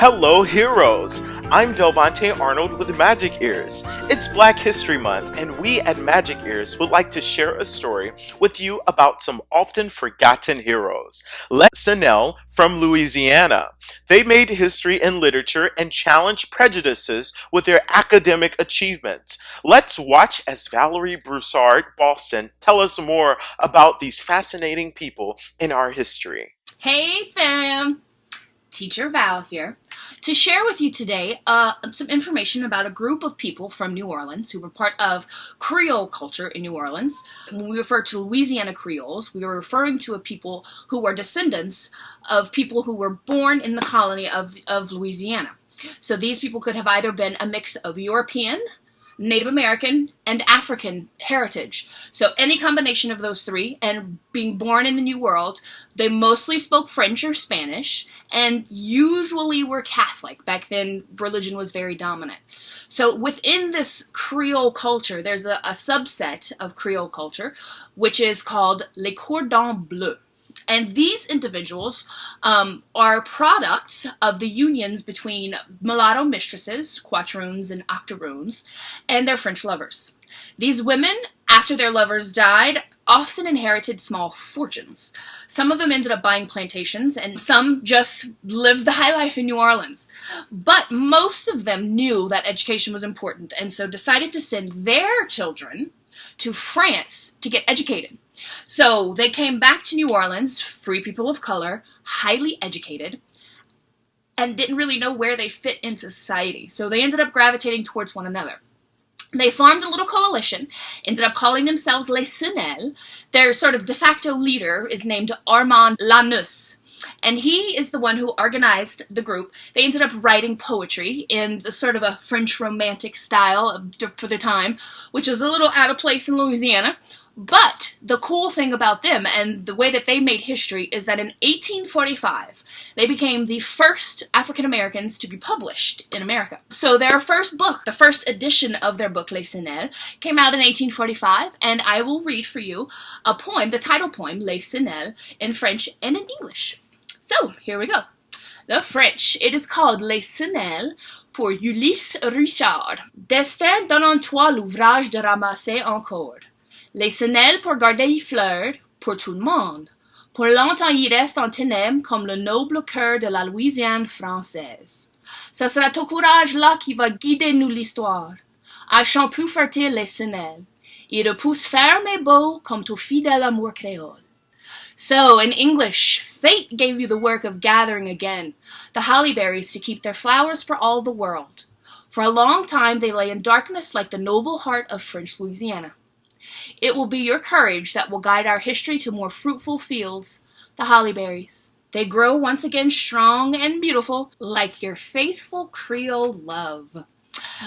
Hello, heroes! I'm Delvante Arnold with Magic Ears. It's Black History Month, and we at Magic Ears would like to share a story with you about some often forgotten heroes. Les Cenelles from Louisiana. They made history in literature and challenged prejudices with their academic achievements. Let's watch as Valerie Broussard Boston tell us more about these fascinating people in our history. Hey fam! Teacher Val here to share with you today some information about a group of people from New Orleans who were part of Creole culture in New Orleans. When we refer to Louisiana Creoles, we are referring to a people who were descendants of people who were born in the colony of Louisiana. So these people could have either been a mix of European, Native American, and African heritage. So any combination of those three, and being born in the New World, they mostly spoke French or Spanish, and usually were Catholic. Back then, religion was very dominant. So within this Creole culture, there's a subset of Creole culture, which is called les cordons bleus. And these individuals are products of the unions between mulatto mistresses, quatroons and octoroons, and their French lovers. These women, after their lovers died, often inherited small fortunes. Some of them ended up buying plantations, and some just lived the high life in New Orleans. But most of them knew that education was important, and so decided to send their children to France to get educated. So they came back to New Orleans, free people of color, highly educated, and didn't really know where they fit in society. So they ended up gravitating towards one another. They formed a little coalition, ended up calling themselves les Cenelles. Their sort of de facto leader is named Armand Lanus, and he is the one who organized the group. They ended up writing poetry in the sort of a French romantic style for the time, which was a little out of place in Louisiana. But the cool thing about them and the way that they made history is that in 1845, they became the first African Americans to be published in America. So their first book, the first edition of their book, Les Cenelles, came out in 1845, and I will read for you a poem, the title poem, Les Cenelles, in French and in English. So, here we go. The French, it is called Les Cenelles pour Ulysse Richard. Destin donne en toi l'ouvrage de ramasser encore. Les Cenelles pour garder y fleurs, pour tout le monde. Pour longtemps y reste en ténèbres comme le noble cœur de la Louisiane française. Ça sera ton courage-là qui va guider nous l'histoire. À champ plus fertile les Cenelles. Il repousse ferme et beau comme ton fidèle amour créole. So, in English, fate gave you the work of gathering again the holly berries to keep their flowers for all the world. For a long time they lay in darkness like the noble heart of French Louisiana. It will be your courage that will guide our history to more fruitful fields, the holly berries. They grow once again strong and beautiful, like your faithful Creole love.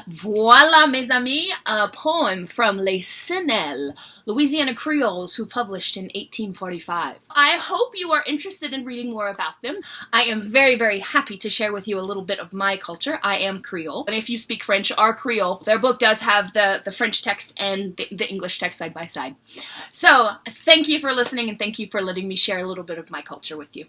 Voila, mes amis, a poem from Les Cenelles, Louisiana Creoles, who published in 1845. I hope you are interested in reading more about them. I am very, very happy to share with you a little bit of my culture. I am Creole, and if you speak French or Creole, their book does have the French text and the English text side by side. So, thank you for listening, and thank you for letting me share a little bit of my culture with you.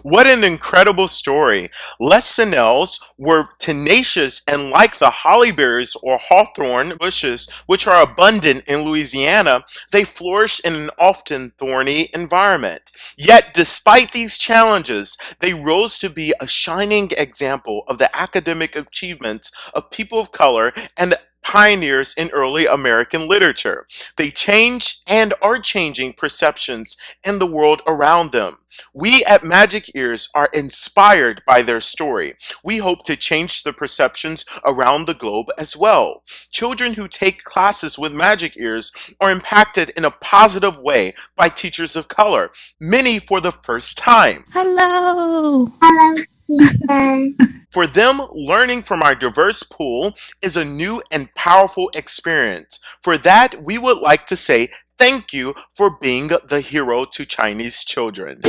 What an incredible story. Les Cenelles were tenacious and like the hollyberries or hawthorn bushes, which are abundant in Louisiana, they flourished in an often thorny environment. Yet, despite these challenges, they rose to be a shining example of the academic achievements of people of color and pioneers in early American literature. They changed and are changing perceptions in the world around them. We at Magic Ears are inspired by their story. We hope to change the perceptions around the globe as well. Children who take classes with Magic Ears are impacted in a positive way by teachers of color, many for the first time. Hello. Hello, teacher. For them, learning from our diverse pool is a new and powerful experience. For that, we would like to say thank you for being the hero to Chinese children.